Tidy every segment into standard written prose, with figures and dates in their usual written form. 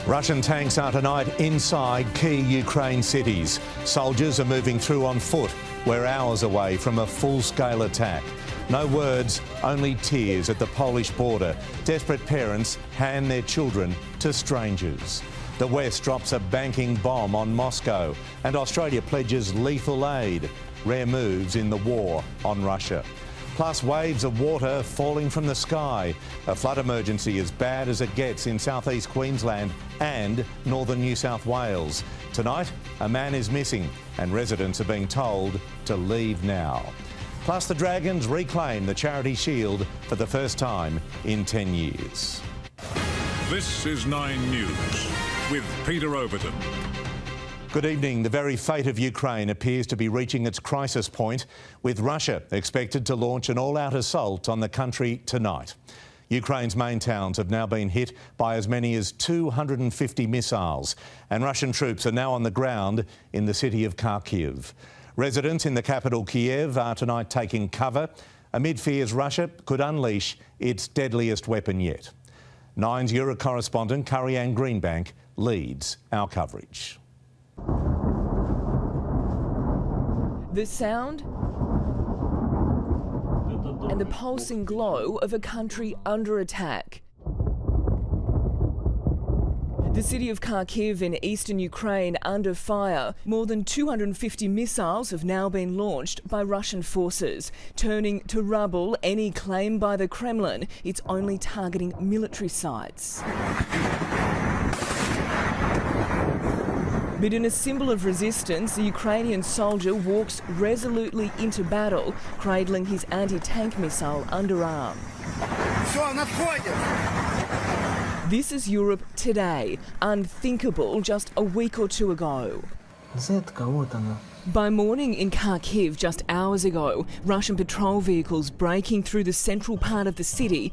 Russian tanks are tonight inside key Ukraine cities. Soldiers are moving through on foot. We're hours away from a full-scale attack. No words, only tears at the Polish border. Desperate parents hand their children to strangers. The West drops a banking bomb on Moscow, and Australia pledges lethal aid. Rare moves in the war on Russia. Plus waves of water falling from the sky. A flood emergency as bad as it gets in southeast Queensland and northern New South Wales. Tonight, a man is missing and residents are being told to leave now. Plus the Dragons reclaim the Charity Shield for the first time in 10 years. This is 9 News with Peter Overton. Good evening. The very fate of Ukraine appears to be reaching its crisis point, with Russia expected to launch an all-out assault on the country tonight. Ukraine's main towns have now been hit by as many as 250 missiles, and Russian troops are now on the ground in the city of Kharkiv. Residents in the capital Kiev are tonight taking cover amid fears Russia could unleash its deadliest weapon yet. Nine's Euro correspondent Curry-Ann Greenbank leads our coverage. The sound and the pulsing glow of a country under attack. The city of Kharkiv in eastern Ukraine under fire. More than 250 missiles have now been launched by Russian forces, turning to rubble any claim by the Kremlin it's only targeting military sites. But in a symbol of resistance, the Ukrainian soldier walks resolutely into battle, cradling his anti-tank missile underarm. This is Europe today, unthinkable just a week or two ago. By morning in Kharkiv just hours ago, Russian patrol vehicles breaking through the central part of the city,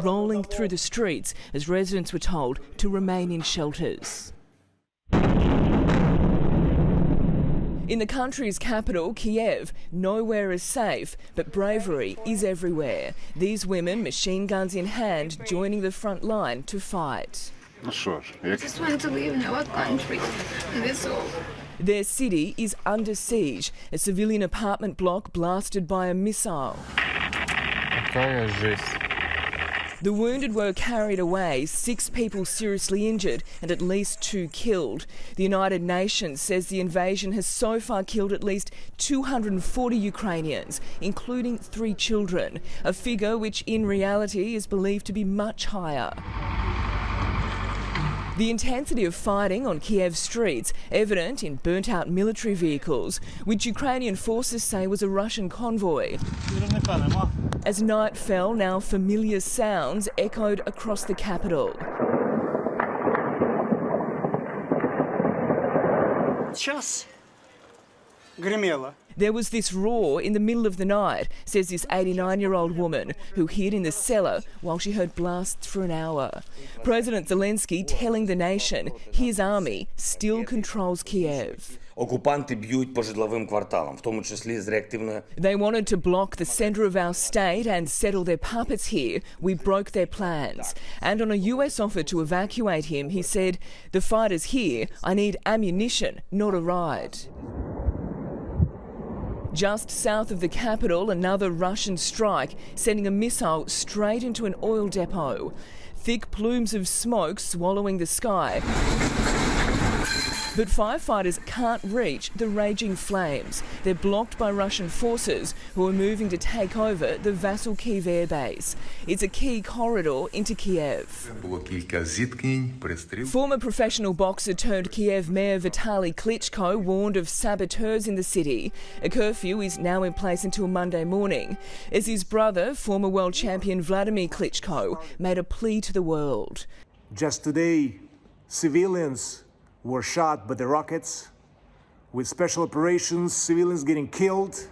rolling through the streets as residents were told to remain in shelters. In the country's capital, Kiev, nowhere is safe, but bravery is everywhere. These women, machine guns in hand, joining the front line to fight. I just want to live in our country, and that's all. Their city is under siege, a civilian apartment block blasted by a missile. The wounded were carried away, 6 people seriously injured and at least 2 killed. The United Nations says the invasion has so far killed at least 240 Ukrainians, including 3 children, a figure which in reality is believed to be much higher. The intensity of fighting on Kiev streets evident in burnt-out military vehicles, which Ukrainian forces say was a Russian convoy. As night fell, now familiar sounds echoed across the capital. There was this roar in the middle of the night, says this 89-year-old woman who hid in the cellar while she heard blasts for an hour. President Zelensky telling the nation his army still controls Kiev. They wanted to block the centre of our state and settle their puppets here. We broke their plans. And on a US offer to evacuate him, he said, "The fight is here. I need ammunition, not a ride." Just south of the capital, another Russian strike, sending a missile straight into an oil depot. Thick plumes of smoke swallowing the sky. But firefighters can't reach the raging flames. They're blocked by Russian forces who are moving to take over the vassal Kyiv air base. It's a key corridor into Kiev. Former professional boxer turned Kiev Mayor Vitaly Klitschko warned of saboteurs in the city. A curfew is now in place until Monday morning, as his brother, former world champion Vladimir Klitschko, made a plea to the world. Just today, civilians were shot by the rockets. With special operations, civilians getting killed.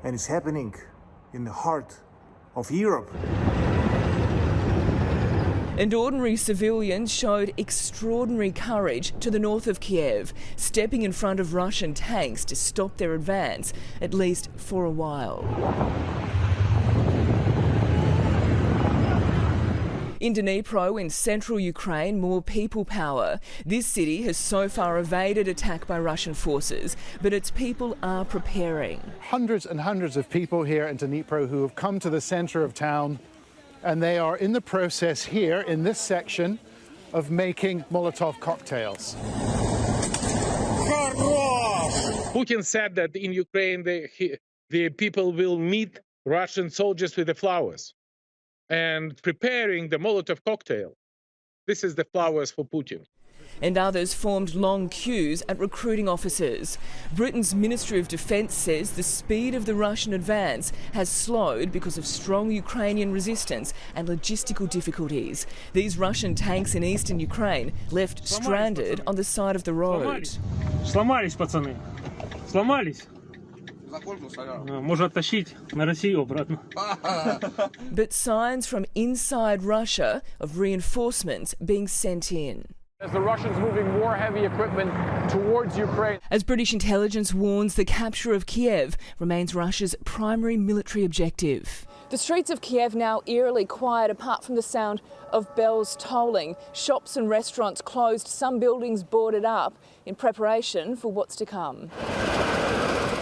And it's happening in the heart of Europe. And ordinary civilians showed extraordinary courage to the north of Kiev, stepping in front of Russian tanks to stop their advance, at least for a while. In Dnipro, in central Ukraine, more people power. This city has so far evaded attack by Russian forces, but its people are preparing. Hundreds and hundreds of people here in Dnipro who have come to the centre of town, and they are in the process here in this section of making Molotov cocktails. Putin said that in Ukraine the people will meet Russian soldiers with the flowers. And preparing the Molotov cocktail, this is the flowers for Putin. And others formed long queues at recruiting offices. Britain's Ministry of Defence says the speed of the Russian advance has slowed because of strong Ukrainian resistance and logistical difficulties. These Russian tanks in eastern Ukraine left stranded on the side of the road. Сломались, пацаны. Сломались. Можно оттащить на Россию обратно. But signs from inside Russia of reinforcements being sent in. As the Russians moving more heavy equipment towards Ukraine. As British intelligence warns, the capture of Kiev remains Russia's primary military objective. The streets of Kiev now eerily quiet apart from the sound of bells tolling. Shops and restaurants closed, some buildings boarded up in preparation for what's to come.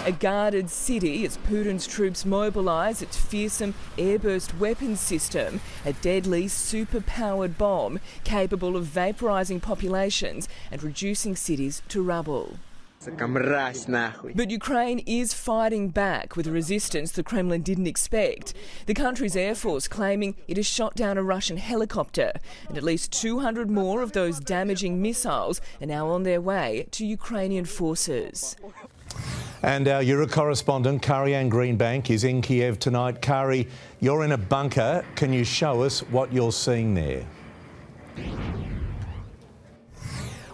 A guarded city as Putin's troops mobilise its fearsome airburst weapons system, a deadly super-powered bomb capable of vaporising populations and reducing cities to rubble. But Ukraine is fighting back with a resistance the Kremlin didn't expect. The country's air force claiming it has shot down a Russian helicopter, and at least 200 more of those damaging missiles are now on their way to Ukrainian forces. And our Euro correspondent, Kari-Anne Greenbank, is in Kiev tonight. Kari, you're in a bunker. Can you show us what you're seeing there?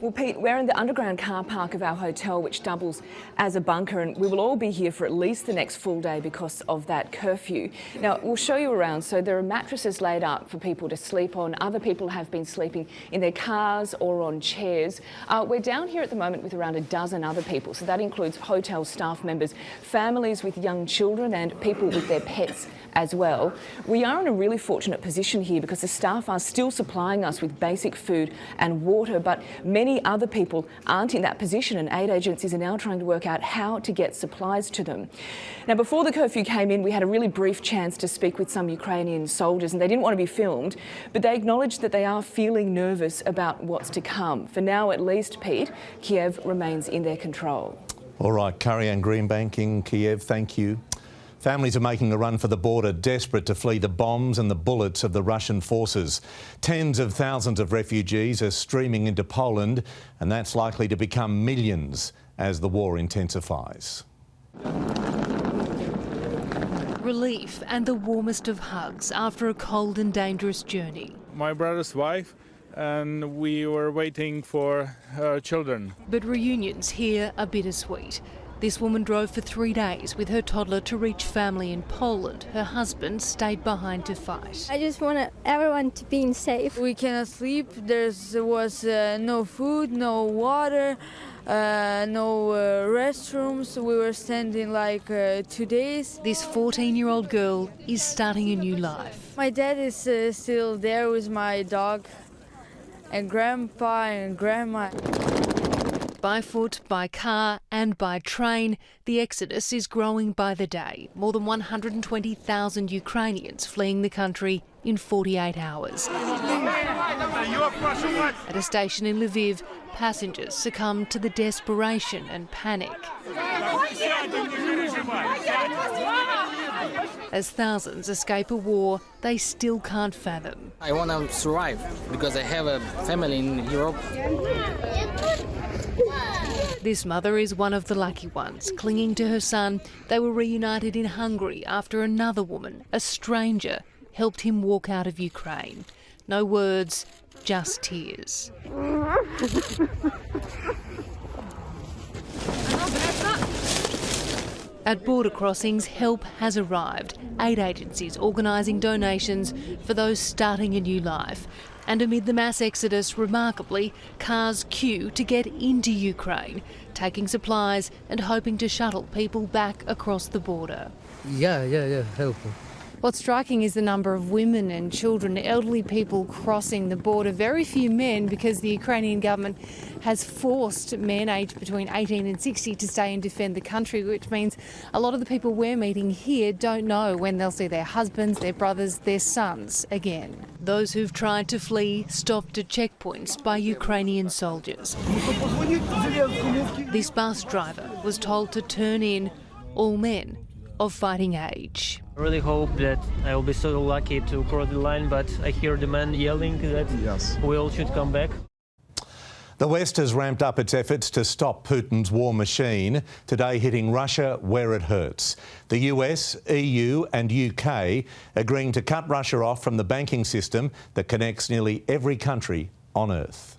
Well, Pete, we're in the underground car park of our hotel, which doubles as a bunker, and we will all be here for at least the next full day because of that curfew. Now, we'll show you around. So there are mattresses laid out for people to sleep on. Other people have been sleeping in their cars or on chairs. We're down here at the moment with around a dozen other people. So that includes hotel staff members, families with young children and people with their pets as well. We are in a really fortunate position here because the staff are still supplying us with basic food and water, but many other people aren't in that position, and aid agencies are now trying to work out how to get supplies to them. Now, before the curfew came in, we had a really brief chance to speak with some Ukrainian soldiers, and they didn't want to be filmed, but they acknowledged that they are feeling nervous about what's to come. For now, at least, Pete, Kiev remains in their control. All right, Kari-Anne Greenbank in Kiev, thank you. Families are making a run for the border, desperate to flee the bombs and the bullets of the Russian forces. Tens of thousands of refugees are streaming into Poland, and that's likely to become millions as the war intensifies. Relief and the warmest of hugs after a cold and dangerous journey. My brother's wife, and we were waiting for her children. But reunions here are bittersweet. This woman drove for 3 days with her toddler to reach family in Poland. Her husband stayed behind to fight. I just want everyone to be safe. We cannot sleep. There was no food, no water, no restrooms. We were standing like 2 days. This 14-year-old girl is starting a new life. My dad is still there with my dog, and grandpa and grandma. By foot, by car and by train, the exodus is growing by the day. More than 120,000 Ukrainians fleeing the country in 48 hours. At a station in Lviv, passengers succumb to the desperation and panic. As thousands escape a war they still can't fathom. I want to survive because I have a family in Europe. This mother is one of the lucky ones, clinging to her son. They were reunited in Hungary after another woman, a stranger, helped him walk out of Ukraine. No words, just tears. At border crossings, help has arrived. Aid agencies organising donations for those starting a new life. And amid the mass exodus, remarkably, cars queue to get into Ukraine, taking supplies and hoping to shuttle people back across the border. Yeah, help. What's striking is the number of women and children, elderly people crossing the border. Very few men, because the Ukrainian government has forced men aged between 18 and 60 to stay and defend the country, which means a lot of the people we're meeting here don't know when they'll see their husbands, their brothers, their sons again. Those who've tried to flee stopped at checkpoints by Ukrainian soldiers. This bus driver was told to turn in all men of fighting age. I really hope that I will be so lucky to cross the line, but I hear the man yelling that we all should come back. The West has ramped up its efforts to stop Putin's war machine, today hitting Russia where it hurts. The US, EU and UK agreeing to cut Russia off from the banking system that connects nearly every country on Earth.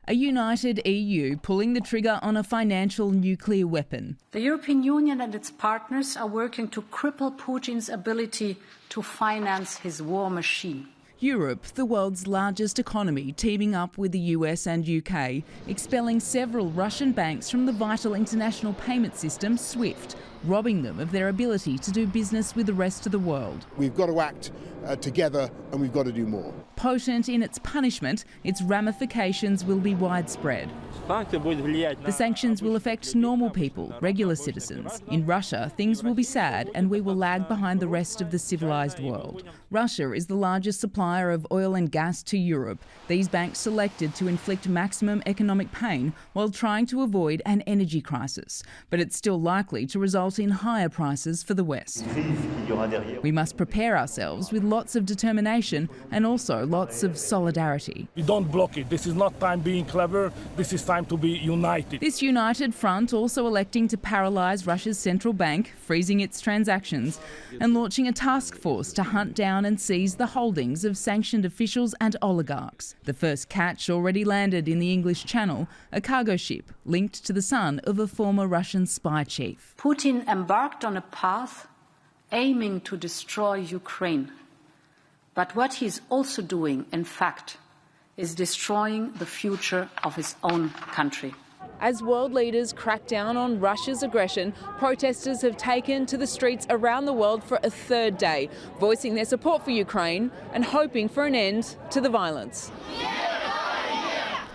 A united EU pulling the trigger on a financial nuclear weapon. The European Union and its partners are working to cripple Putin's ability to finance his war machine. Europe, the world's largest economy, teaming up with the US and UK, expelling several Russian banks from the vital international payment system SWIFT, robbing them of their ability to do business with the rest of the world. We've got to act together, and we've got to do more. Potent in its punishment, its ramifications will be widespread. The sanctions will affect normal people, regular citizens. In Russia, things will be sad and we will lag behind the rest of the civilised world. Russia is the largest supplier of oil and gas to Europe. These banks selected to inflict maximum economic pain while trying to avoid an energy crisis. But it's still likely to result in higher prices for the West. We must prepare ourselves with lots of determination and also lots of solidarity. We don't block it. This is not time being clever. This is time to be united. This united front also electing to paralyse Russia's central bank, freezing its transactions, and launching a task force to hunt down and seize the holdings of sanctioned officials and oligarchs. The first catch already landed in the English Channel, a cargo ship linked to the son of a former Russian spy chief. Putin embarked on a path aiming to destroy Ukraine. But what he's also doing, in fact, is destroying the future of his own country. As world leaders crack down on Russia's aggression, protesters have taken to the streets around the world for a third day, voicing their support for Ukraine and hoping for an end to the violence.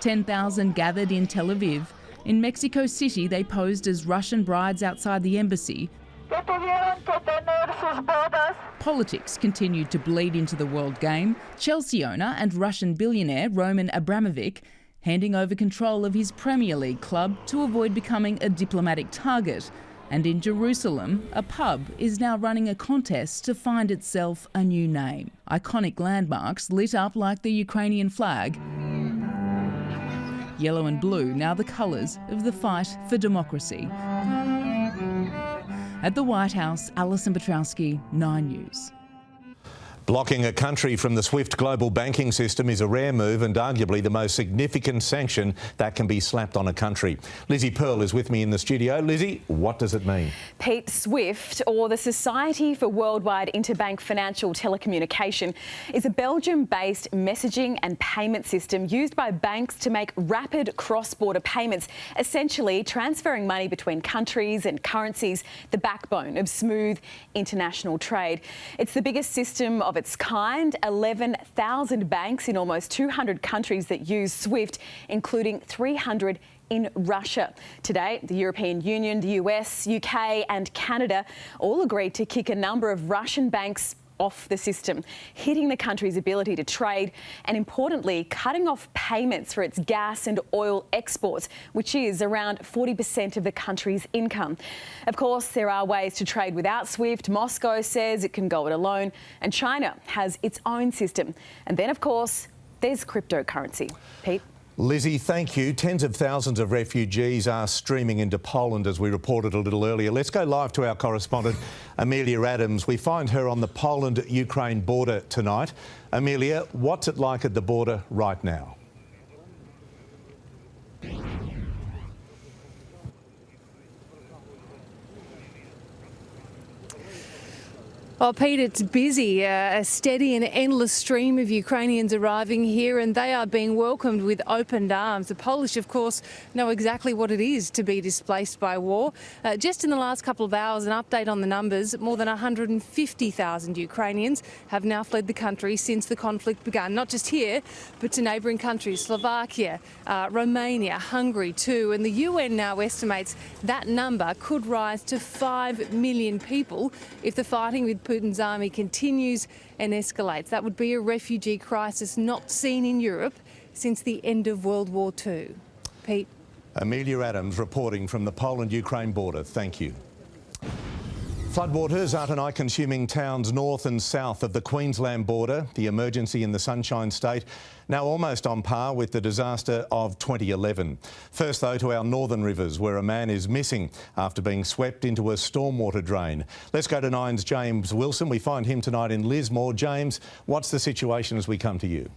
10,000 gathered in Tel Aviv. In Mexico City, they posed as Russian brides outside the embassy. Politics continued to bleed into the world game. Chelsea owner and Russian billionaire Roman Abramovich handing over control of his Premier League club to avoid becoming a diplomatic target. And in Jerusalem, a pub is now running a contest to find itself a new name. Iconic landmarks lit up like the Ukrainian flag. Yellow and blue, now the colours of the fight for democracy. At the White House, Alison Petrowski, 9 News. Blocking a country from the SWIFT global banking system is a rare move and arguably the most significant sanction that can be slapped on a country. Lizzie Pearl is with me in the studio. Lizzie, what does it mean? Pete, SWIFT, or the Society for Worldwide Interbank Financial Telecommunication, is a Belgium-based messaging and payment system used by banks to make rapid cross-border payments, essentially transferring money between countries and currencies, the backbone of smooth international trade. It's the biggest system of its kind, 11,000 banks in almost 200 countries that use SWIFT, including 300 in Russia. Today, the European Union, the US, UK and Canada all agreed to kick a number of Russian banks off the system, hitting the country's ability to trade and, importantly, cutting off payments for its gas and oil exports, which is around 40% of the country's income. Of course, there are ways to trade without SWIFT. Moscow says it can go it alone, and China has its own system. And then, of course, there's cryptocurrency. Pete? Lizzie, thank you. Tens of thousands of refugees are streaming into Poland, as we reported a little earlier. Let's go live to our correspondent, Amelia Adams. We find her on the Poland-Ukraine border tonight. Amelia, what's it like at the border right now? Oh, Pete, it's busy. A steady and endless stream of Ukrainians arriving here, and they are being welcomed with open arms. The Polish, of course, know exactly what it is to be displaced by war. Just in the last couple of hours, an update on the numbers, more than 150,000 Ukrainians have now fled the country since the conflict began, not just here, but to neighbouring countries, Slovakia, Romania, Hungary too. And the UN now estimates that number could rise to 5 million people if the fighting with Putin's army continues and escalates. That would be a refugee crisis not seen in Europe since the end of World War II. Pete. Amelia Adams reporting from the Poland-Ukraine border. Thank you. Floodwaters are tonight consuming towns north and south of the Queensland border. The emergency in the Sunshine State now almost on par with the disaster of 2011. First, though, to our northern rivers, where a man is missing after being swept into a stormwater drain. Let's go to Nine's James Wilson. We find him tonight in Lismore. James, what's the situation as we come to you?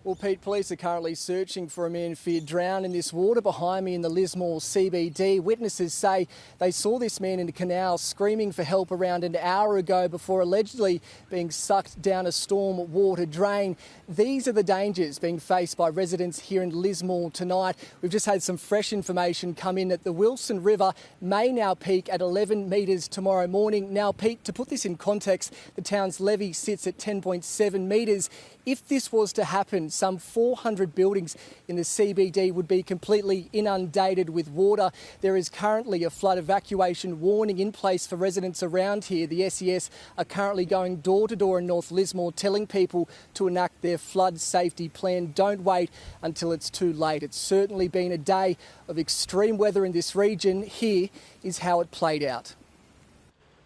Well, Pete, police are currently searching for a man feared drowned in this water behind me in the Lismore CBD. Witnesses say they saw this man in the canal screaming for help around an hour ago before allegedly being sucked down a storm water drain. These are the dangers being faced by residents here in Lismore tonight. We've just had some fresh information come in that the Wilson River may now peak at 11 metres tomorrow morning. Now, Pete, to put this in context, the town's levee sits at 10.7 metres. If this was to happen, some 400 buildings in the CBD would be completely inundated with water. There is currently a flood evacuation warning in place for residents around here. The SES are currently going door to door in North Lismore, telling people to enact their flood safety plan. Don't wait until it's too late. It's certainly been a day of extreme weather in this region. Here is how it played out.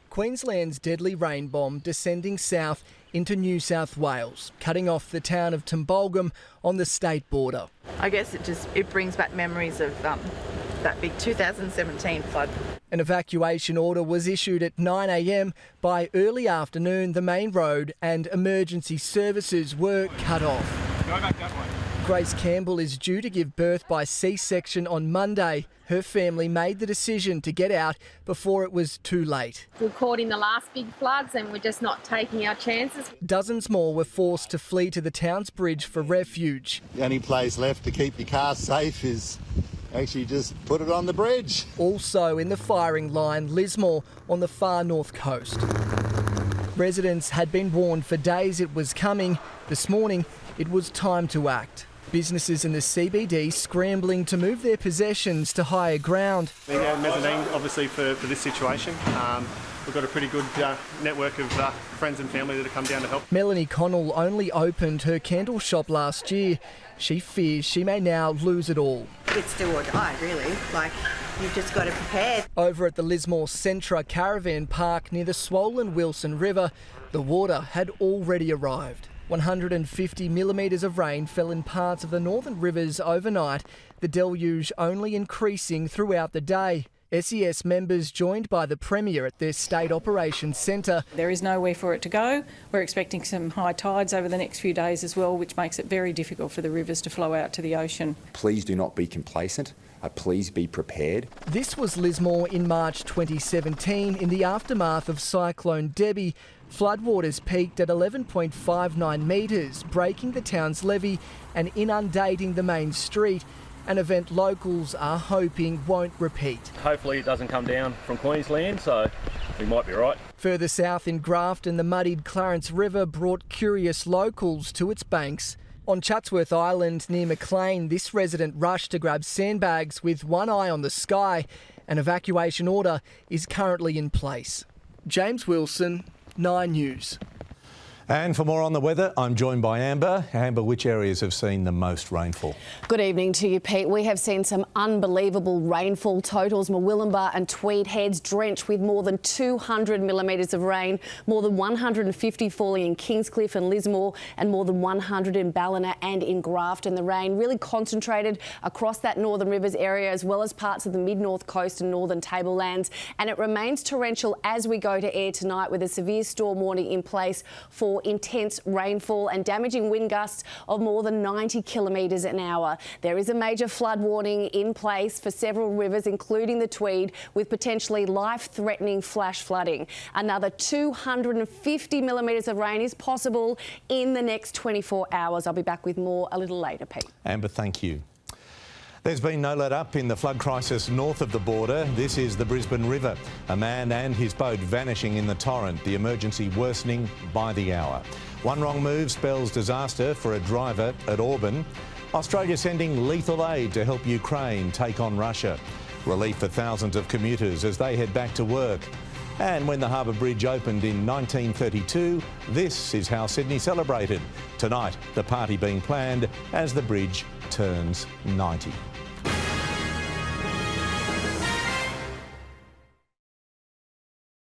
Queensland's deadly rain bomb descending south into New South Wales, cutting off the town of Tumbulgum on the state border. I guess it brings back memories of that big 2017 flood. An evacuation order was issued at 9 a.m. By early afternoon, the main road and emergency services were cut off. Go back that way. Grace Campbell is due to give birth by C-section on Monday. Her family made the decision to get out before it was too late. We're caught in the last big floods and we're just not taking our chances. Dozens more were forced to flee to the town's bridge for refuge. The only place left to keep your car safe is actually just put it on the bridge. Also in the firing line, Lismore on the far north coast. Residents had been warned for days it was coming. This morning, it was time to act. Businesses in the CBD scrambling to move their possessions to higher ground. Being out mezzanine, obviously, for this situation. We've got a pretty good network of friends and family that have come down to help. Melanie Connell only opened her candle shop last year. She fears she may now lose it all. It's do or die, really. You've just got to prepare. Over at the Lismore Centra Caravan Park near the swollen Wilson River, the water had already arrived. 150 millimetres of rain fell in parts of the northern rivers overnight, the deluge only increasing throughout the day. SES members joined by the Premier at their State Operations Centre. There is nowhere for it to go. We're expecting some high tides over the next few days as well, which makes it very difficult for the rivers to flow out to the ocean. Please do not be complacent. Please be prepared. This was Lismore in March 2017 in the aftermath of Cyclone Debbie. Floodwaters peaked at 11.59 metres, breaking the town's levee and inundating the main street, an event locals are hoping won't repeat. Hopefully it doesn't come down from Queensland, so we might be right. Further south in Grafton, the muddied Clarence River brought curious locals to its banks. On Chatsworth Island near Maclean, this resident rushed to grab sandbags with one eye on the sky. An evacuation order is currently in place. James Wilson, 9 News. And for more on the weather, I'm joined by Amber. Amber, which areas have seen the most rainfall? Good evening to you, Pete. We have seen some unbelievable rainfall totals. Murwillumbah and Tweed Heads drenched with more than 200 millimetres of rain, more than 150 falling in Kingscliff and Lismore, and more than 100 in Ballina and in Grafton. The rain really concentrated across that Northern Rivers area as well as parts of the mid-north coast and northern tablelands. And it remains torrential as we go to air tonight with a severe storm warning in place for for intense rainfall and damaging wind gusts of more than 90 kilometres an hour. There is a major flood warning in place for several rivers, including the Tweed, with potentially life-threatening flash flooding. Another 250 millimetres of rain is possible in the next 24 hours. I'll be back with more a little later, Pete. Amber, thank you. There's been no let up in the flood crisis north of the border. This is the Brisbane River. A man and his boat vanishing in the torrent, the emergency worsening by the hour. One wrong move spells disaster for a driver at Auburn. Australia sending lethal aid to help Ukraine take on Russia. Relief for thousands of commuters as they head back to work. And when the Harbour Bridge opened in 1932, this is how Sydney celebrated. Tonight, the party being planned as the bridge turns 90.